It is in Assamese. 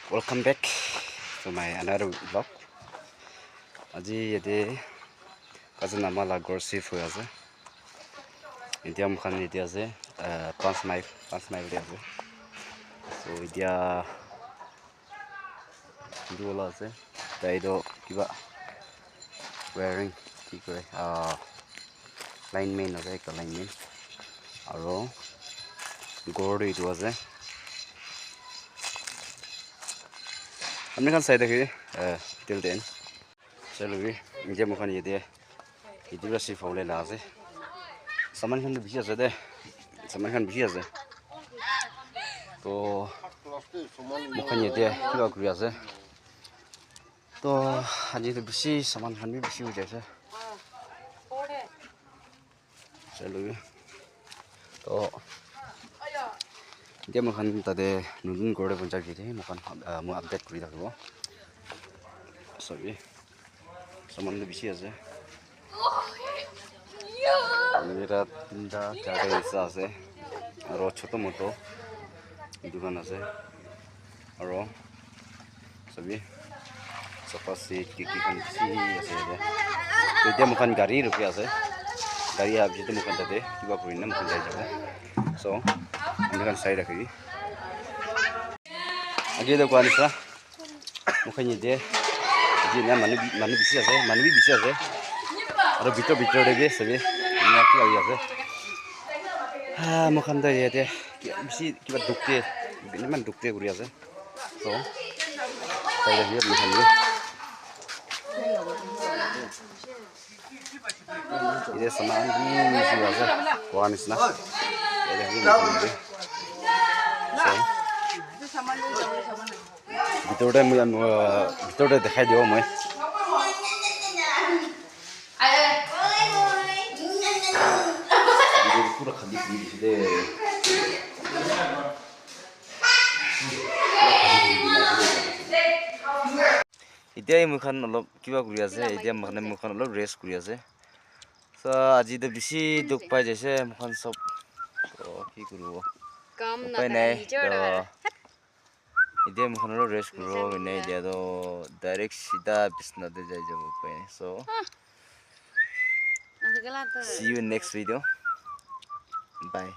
Welcome back to my another vlog. আজি ইয়াতে কাজে নামালা গৰচি হৈ আছে এতিয়া মুখান এতিয়া আছে 5 মাইল দিয়া আছে সো এতিয়া দুলা আছে তাইতো কিবা ওয়্যাৰিং কি কৰে লাইনমেন আছে একটা লাইনমেন আৰু গৰড এইটো আছে আপনি খান চাই দেখি টিল দেন চলবি নিজে মুখান ইয়ে ইদিবা সিফাউলে না আছে সামান খান বেশি আছে দে সামান খান বেশি আছে তো মুখান ইয়ে কিবা কৰি আছে তো আজি তো বেশি সামান খান भी বেশি হৈ যাইছে চলবি তো এতিয়া মুখান তাতে নতুন গৰডে পঞ্চায়ত গিয়ে মুখান মই আপডেট কৰি থাকিব সবি সামান বেশি আছে मेरा তিনটা চারটা রিক্সা আছে আর ছোট মোটো দোকান আছে আর সবি সোফা সেট কি খান বেশি আছে তো এতিয়া মুখান গাড়ী ৰখি আছে গাড়ী আবিতে মুখান তাতে কিবা কৰি না মুখান যাই যাব সো মুখান চাই ৰাখি আগে দেখো আনিছা মুখান ইয়ে আজি না মানুহ বেছি আছে মানুহ বেছি আছে আৰু ভিতৰতে গে সবে কি আহি আছে মুখান তো ইয়াতে বেছি কিবা দুখতে ইমান দুখতে কৰি আছে তো চাই ৰাখি মুখান ini sama ini sih aja kuanis nah ini ভিতৰতে দেখাই দিও মই পুৰো খালি কৰে দিছি দে এতিয়া এই মুখান অলপ কিবা কৰি আছে এতিয়া মানে মুখান অলপ ৰেষ্ট কৰি আছে তো আজি তো বেছি দুখ পাই যাইছে মুখান সব তো কি কৰিব কাম নাই এতিয়া মুখান অলপ ৰেষ্ট কৰিব মানে এতিয়া তো ডাইৰেক্ট সিধা বিছনাতে যাই যাব পায় so see you in next video bye